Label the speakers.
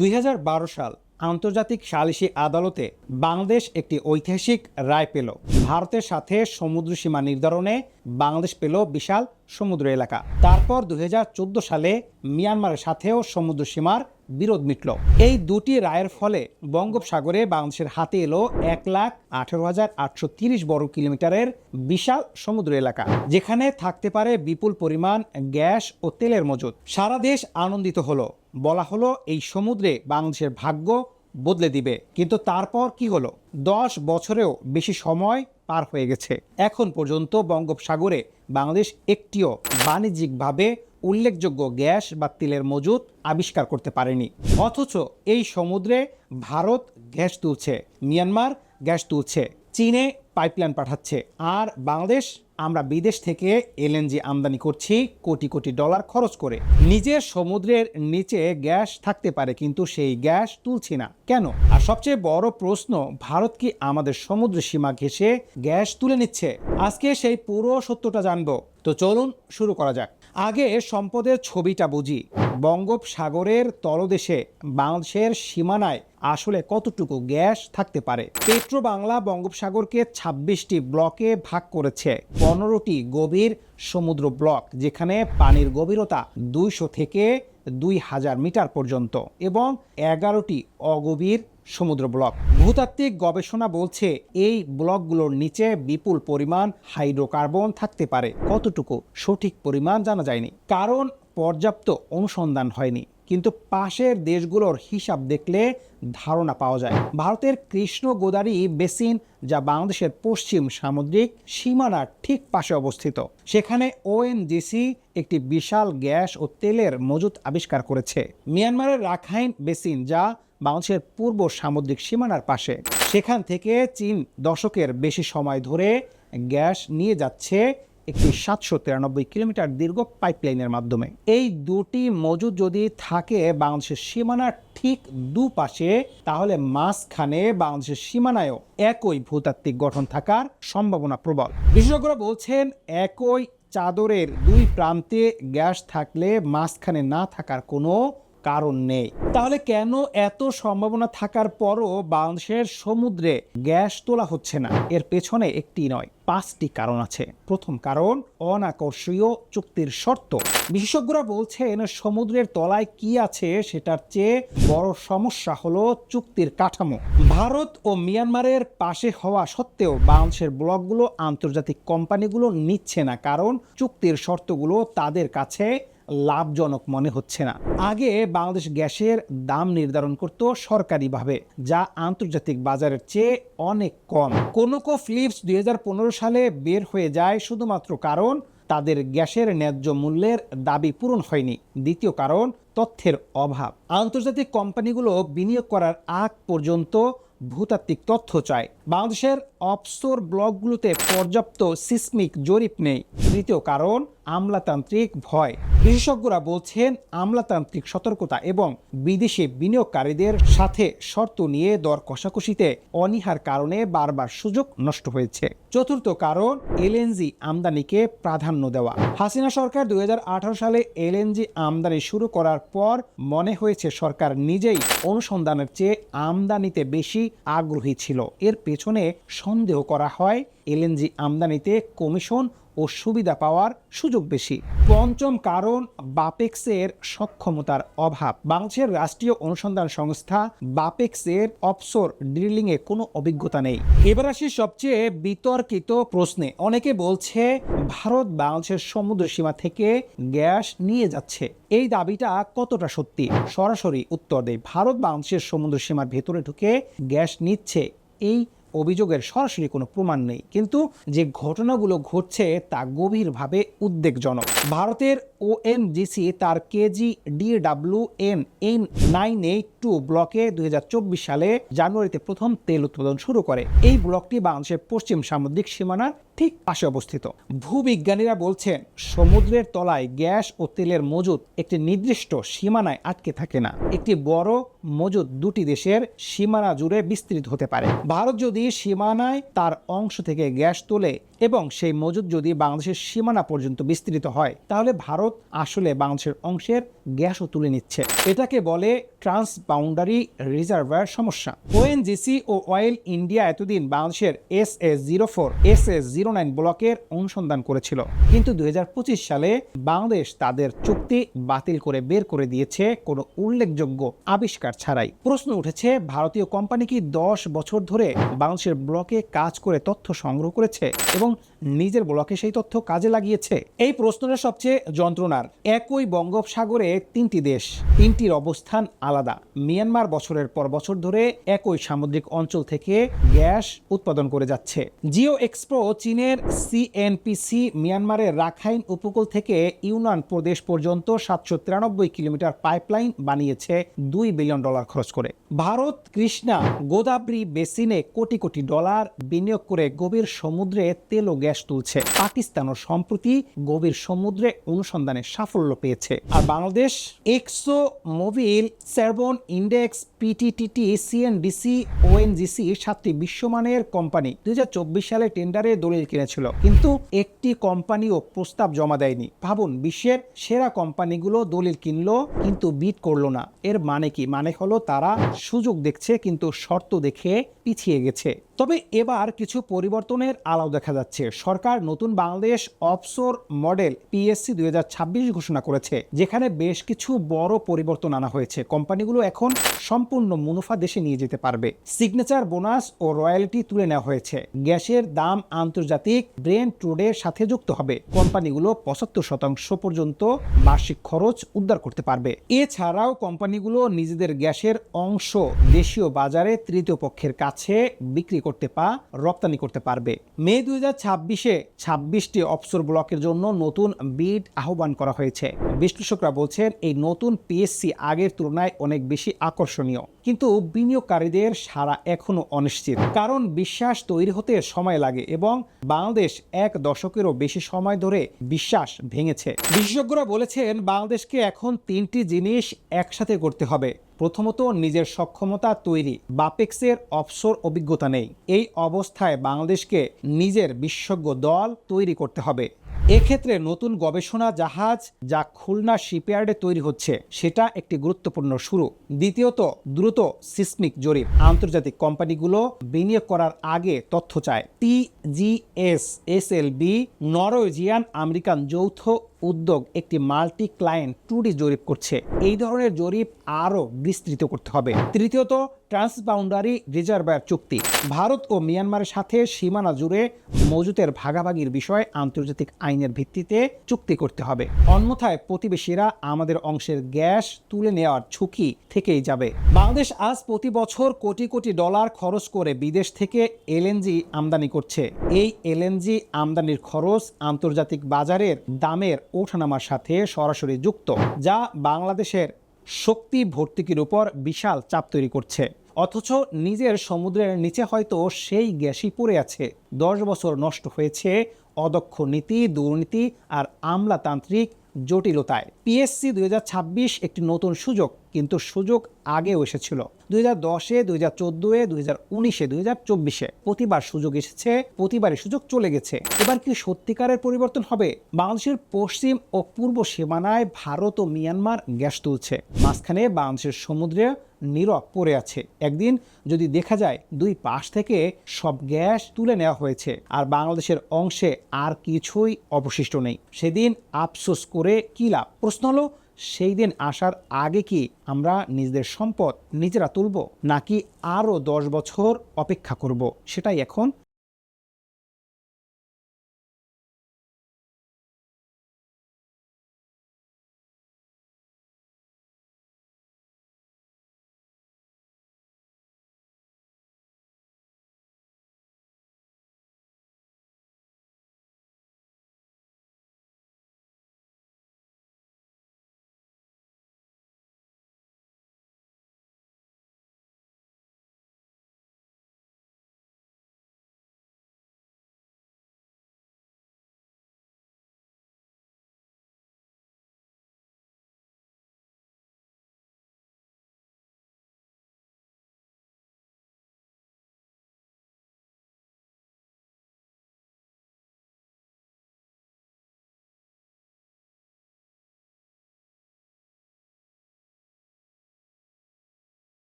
Speaker 1: 2012 সাল আন্তর্জাতিক সালিসি আদালতে বাংলাদেশ একটি ঐতিহাসিক রায় পেল। ভারতের সাথে সমুদ্র সীমা নির্ধারণে বাংলাদেশ পেল বিশাল সমুদ্র এলাকা। তারপর 2014 সালে মিয়ানমারের সাথেও সমুদ্র সীমার বিরোধ মিটল। এই দুটি রায়ের ফলে বঙ্গোপসাগরে বাংলাদেশের হাতে এলো 1,18,830 বর্গ কিলোমিটারের বিশাল সমুদ্র এলাকা, যেখানে থাকতে পারে বিপুল পরিমাণ গ্যাস ও তেলের মজুদ। সারা দেশ আনন্দিত হলো, বলা হলো এই সমুদ্রে বাংলাদেশের ভাগ্য বদলে দিবে। কিন্তু তারপর কি হলো? 10 বছরেও বেশি সময় পার হয়ে গেছে। এখন পর্যন্ত বঙ্গোপসাগরে বাংলাদেশ একটিও বাণিজ্যিকভাবে উল্লেখযোগ্য গ্যাস বা তেলের মজুদ আবিষ্কার করতে পারেনি। অথচ এই সমুদ্রে ভারত গ্যাস তুলছে, মিয়ানমার গ্যাস তুলছে, চীনে পাইপলাইন পাঠাচ্ছে, আর বাংলাদেশ আমরা বিদেশ থেকে এলএনজি আমদানি করছি কোটি কোটি ডলার খরচ করে। নিজের সমুদ্রের নিচে গ্যাস থাকতে পারে, কিন্তু সেই গ্যাস তুলছি না কেন? আর সবচেয়ে বড় প্রশ্ন, ভারত কি আমাদের সমুদ্র সীমা ঘেঁষে গ্যাস তুলে নিচ্ছে? আজকে সেই পুরো সত্যটা জানবো। তো চলুন শুরু করা যাক। আগে সম্পদের ছবিটা বুঝি। বঙ্গোপসাগরের তলদেশে বাংলাদেশের সীমানায় আসলে কতটুকু গ্যাস থাকতে পারে? পেট্রো বাংলা বঙ্গোপসাগরকে 26টি ব্লকে ভাগ করেছে। 15টি গভীর সমুদ্র ব্লক, যেখানে পানির গভীরতা 200 থেকে 2000 মিটার পর্যন্ত, এবং 11টি অগভীর সমুদ্র ব্লক। ভূতাত্ত্বিক গবেষণা বলছে এই ব্লকগুলোর নিচে বিপুল পরিমাণ হাইড্রোকার্বন থাকতে পারে। কতটুকু সঠিক পরিমাণ জানা যায়নি, কারণ পর্যাপ্ত অনুসন্ধান হয়নি। কিন্তু পাশের দেশগুলোর হিসাব দেখলে ধারণা পাওয়া যায়। ভারতের কৃষ্ণ গোদাবরী বেসিন, যা বাংলাদেশের পশ্চিম সামুদ্রিক সীমানার ঠিক পাশে অবস্থিত, সেখানে ওএনজিসি একটি বিশাল গ্যাস ও তেলের মজুদ আবিষ্কার করেছে। মিয়ানমারের রাখাইন বেসিন, যা বাংলাদেশের পূর্ব সামুদ্রিক সীমানার পাশে, সেখান থেকে চীন দশকের বেশি সময় ধরে গ্যাস নিয়ে যাচ্ছে একটি 793 কিলোমিটার দীর্ঘ পাইপলাইনের মাধ্যমে। এই দুটি মজুদ যদি থাকে বাংলাদেশের সীমানার ঠিক দুপাশে, তাহলে মাঝখানে বাংলাদেশের সীমানায়ও একই ভূতাত্ত্বিক গঠন থাকার সম্ভাবনা প্রবল। বিশেষজ্ঞরা বলছেন, একই চাদরের দুই প্রান্তে গ্যাস থাকলে মাঝখানে না থাকার কোনো কারণ নেই। তাহলে কেন এত সম্ভাবনা থাকার পরও বাংলাদেশের সমুদ্রে গ্যাস তোলা হচ্ছে না? এর পেছনে একটি নয়, 5টি কারণ আছে। প্রথম কারণ, অনাকর্ষীয় চুক্তির শর্ত। বিশেষজ্ঞরা বলছেন, সমুদ্রের তলায় কি আছে সেটার চেয়ে বড় সমস্যা হলো চুক্তির কাঠামো। ভারত ও মিয়ানমারের পাশে হওয়া সত্ত্বেও বাংলাদেশের ব্লকগুলো আন্তর্জাতিক কোম্পানিগুলো নিচ্ছে না, কারণ চুক্তির শর্তগুলো তাদের কাছে লাভজনক মনে হচ্ছে না। আগে বাংলাদেশ গ্যাসের দাম নির্ধারণ করত সরকারিভাবে, যা আন্তর্জাতিক বাজারের চেয়ে অনেক কম। কোনোকোফিলিপস 2015 সালে বের হয়ে যায় শুধুমাত্র কারণ তাদের গ্যাসের ন্যায্য মূল্যের দাবি পূরণ হয়নি। দ্বিতীয় কারণ, তথ্যের অভাব। আন্তর্জাতিক কোম্পানিগুলো বিনিয়োগ করার আগ পর্যন্ত ভূতাত্ত্বিক তথ্য চায়। বাংলাদেশের অফশোর ব্লকগুলোতে পর্যাপ্ত সিসমিক জরিপ নেই। তৃতীয় কারণ, আমলাতান্ত্রিক ভয়। বিশেষজ্ঞরা বলছেন, আমলাতান্ত্রিক সতর্কতা এবং বিদেশি বিনিয়োগকারীদের সাথে শর্ত নিয়ে দর কষাকষিতে অনীহার কারণে বারবার সুযোগ নষ্ট হয়েছে। চতুর্থ কারণ, এলএনজি আমদানিকে প্রাধান্য দেওয়া। হাসিনা সরকার 2018 সালে এলএনজি আমদানি শুরু করার পর মনে হয়েছে সরকার নিজেই অনুসন্ধানের চেয়ে আমদানিতে বেশি আগ্রহী ছিল। এর পেছনে সন্দেহ করা হয় এলএনজি আমদানিতে কমিশন ও সুবিধা পাওয়ার সুযোগ বেশি। পঞ্চম কারণ, বাপেক্সের সক্ষমতার অভাব। বাংলাদেশের রাষ্ট্রীয় অনুসন্ধান সংস্থা বাপেক্সের অফশোর ড্রিলিংয়ে কোনো অভিজ্ঞতা নেই। এবার আসি সবচেয়ে বিতর্কিত প্রশ্নে। অনেকে বলছে, ভারত বাংলাদেশের সমুদ্র সীমা থেকে গ্যাস নিয়ে যাচ্ছে। এই দাবিটা কতটা সত্যি? সরাসরি উত্তর দেয়, ভারত বাংলাদেশের সমুদ্র সীমার ভেতরে ঢুকে গ্যাস নিচ্ছে, এই অভিযোগের সরাসরি কোনো প্রমাণ নেই। কিন্তু যে ঘটনাগুলো ঘটছে তা গভীরভাবে উদ্বেগজনক। ভারতের ওএনজিসি তার KG-DWN 982 ব্লকে 2024 সালে জানুয়ারিতে প্রথম তেল উৎপাদন শুরু করে। এই ব্লকটি বাংলাদেশের পশ্চিম সামুদ্রিক সীমানার ঠিক পাশে অবস্থিত। ভূবিজ্ঞানীরা বলছেন, সমুদ্রের তলায় গ্যাস ও তেলের মজুদ একটি নির্দিষ্ট সীমানায় আটকে থাকে না। একটি বড় মজুদ দুটি দেশের সীমানা জুড়ে বিস্তৃত হতে পারে। ভারত যদি সীমানায় তার অংশ থেকে গ্যাস তোলে এবং সেই মজুদ যদি বাংলাদেশের সীমানা পর্যন্ত বিস্তৃত হয়, তাহলে ভারত আসলে বাংলাদেশের অংশের গ্যাসও তুলে নিচ্ছে। এটাকে বলে ট্রান্সবাউন্ডারি রিজার্ভার সমস্যা। ওএনজিসি ও অয়েল ইন্ডিয়া এতদিন বাংলাদেশের SA-04, SA-09 ব্লকের অনুসন্ধান করেছিল, কিন্তু 2025 সালে বাংলাদেশ তাদের চুক্তি বাতিল করে বের করে দিয়েছে কোনো উল্লেখযোগ্য আবিষ্কার ছাড়াই। প্রশ্ন উঠেছে, ভারতীয় কোম্পানি কি 10 বছর ধরে বাংলাদেশের ব্লকে কাজ করে তথ্য সংগ্রহ করেছে এবং নিজের ব্লকে সেই তথ্য কাজে লাগিয়েছে? এই প্রশ্নটা সবচেয়ে যন্ত্রণার। একই বঙ্গোপসাগরে 3টি দেশ, 3টির অবস্থান আলাদা। মিয়ানমার বছরের পর বছর ধরে একই সামুদ্রিক অঞ্চল থেকে গ্যাস উৎপাদন করে যাচ্ছে। জিও এক্সপ্রো চীনের CNPC মিয়ানমারের রাখাইন উপকূল থেকে ইউনান প্রদেশ পর্যন্ত 793 কিলোমিটার পাইপলাইন বানিয়েছে $2 বিলিয়ন খরচ করে। ভারত কৃষ্ণা গোদাবরী বেসিনে কোটি কোটি ডলার বিনিয়োগ করে গভীর সমুদ্রে তেল ও গ্যাস তুলছে। পাকিস্তানও সম্প্রতি গভীর সমুদ্রে অনুসন্ধানে সাফল্য পেয়েছে। আর বাংলাদেশ এক্সো মোবিল, সেরবন ইন্ডেক্স, PTTT, CNDC, ONGC 7টি বিশ্বমানের কোম্পানি 2024 সালে টেন্ডারে দলিল কিনেছিল, কিন্তু একটি কোম্পানিও প্রস্তাব জমা দেয়নি। ভাবুন, বিশ্বের সেরা কোম্পানিগুলো দলিল কিনলো কিন্তু বিড করলো না। এর মানে কি? মানে হলো তারা সুযোগ দেখছে কিন্তু শর্ত দেখে পিছিয়ে গেছে। তবে এবার কিছু পরিবর্তনের আলাও দেখা যাচ্ছে। সরকার নতুন বাংলাদেশ অফশোর মডেল PSC 2026 ঘোষণা করেছে, যেখানে বেশ কিছু বড় পরিবর্তন আনা হয়েছে। কোম্পানিগুলো এখন সম্পূর্ণ মুনাফা দেশে নিয়ে যেতে পারবে। সিগনেচার বোনাস ও রয়্যালটি তুলে নেওয়া হয়েছে। গ্যাসের দাম আন্তর্জাতিক ব্রেন্ট ক্রুডের সাথে যুক্ত হবে। কোম্পানিগুলো 75% পর্যন্ত বার্ষিক খরচ উদ্ধার করতে পারবে। এছাড়াও কোম্পানিগুলো নিজেদের গ্যাসের অংশ দেশীয় বাজারে তৃতীয় পক্ষের কাছে বিক্রি করতে বা রপ্তানি করতে পারবে। মে 2026-এ 26টি অফশোর ব্লকের জন্য নতুন বিড আহ্বান করা হয়েছে। বিশ্লেষকরা বলছেন এই নতুন PSC আগের তুলনায় অনেক বেশি আকর্ষণীয়, কিন্তু বিনিয়োগকারীদের সাড়া এখনো অনিশ্চিত, কারণ বিশ্বাস তৈরি হতে সময় লাগে এবং বাংলাদেশ 1 দশকেরও বেশি সময় ধরে বিশ্বাস ভেঙেছে। বিশেষজ্ঞরা বলেছেন বাংলাদেশকে এখন 3টি জিনিস একসাথে করতে হবে। প্রথমত, নিজের সক্ষমতা তৈরি। বাপেক্সের অফশোর অভিজ্ঞতা নেই। এই অবস্থায় বাংলাদেশকে নিজের বিশেষজ্ঞ দল তৈরি করতে হবে। এক্ষেত্রে নতুন গবেষণা জাহাজ যা খুলনা শিপইয়ার্ডে তৈরি হচ্ছে সেটা একটি গুরুত্বপূর্ণ শুরু। দ্বিতীয়ত, দ্রুত সিসমিক জরিপ। আন্তর্জাতিক কোম্পানিগুলো বিনিয়োগ করার আগে তথ্য চায়। TGS SLB নরওয়েজিয়ান আমেরিকান যৌথ উদ্যোগ একটি মাল্টি ক্লায়েন্ট 2D জরিপ করছে। এই ধরনের জরিপ আরও বিস্তৃত করতে হবে। তৃতীয়ত, ট্রান্সবাউন্ডারি রিজার্ভার চুক্তি। ভারত ও মিয়ানমারের সাথে সীমানা জুড়ে মজুতের ভাগাভাগির বিষয়ে আন্তর্জাতিক আইনের ভিত্তিতে চুক্তি করতে হবে। অন্যথায় প্রতিবেশীরা আমাদের অংশের গ্যাস তুলে নেওয়ার ঝুঁকি থেকেই যাবে। বাংলাদেশ আজ প্রতি বছর কোটি কোটি ডলার খরচ করে বিদেশ থেকে LNG আমদানি করছে। এই LNG আমদানির খরচ আন্তর্জাতিক বাজারের দামের ওঠানামার সাথে সরাসরি যুক্ত, যা বাংলাদেশের শক্তি ভর্তুকির উপর বিশাল চাপ তৈরি করছে। অথচ নিজের সমুদ্রের নিচে হয়তো সেই গ্যাসই পড়ে আছে। 10 বছর নষ্ট হয়েছে অদক্ষ নীতি, দুর্নীতি আর আমলাতান্ত্রিক জটিলতায়। PSC 2026 একটি নতুন সুযোগ, কিন্তু সুযোগ আগেও এসেছিল। 2010-এ, 2014-এ, 2019-এ, 2024-এ প্রতিবার সুযোগ এসেছে, প্রতিবারই সুযোগ চলে গেছে। এবার কি সত্যিকারের পরিবর্তন হবে? বাংলাদেশের পশ্চিম ও পূর্ব সীমানায় ভারত ও মিয়ানমার গ্যাস তুলছে, মাঝখানে বাংলাদেশের সমুদ্রে নীরব পড়ে আছে। একদিন যদি দেখা যায় দুই পাশ থেকে সব গ্যাস তুলে নেওয়া হয়েছে আর বাংলাদেশের অংশে আর কিছুই অবশিষ্ট নেই, সেদিন আফসোস করে কি লাভ? প্রশ্ন হলো, সেই দিন আসার আগে কি আমরা নিজেদের সম্পদ নিজেরা তুলব, নাকি আরও 10 বছর অপেক্ষা করব? সেটাই এখন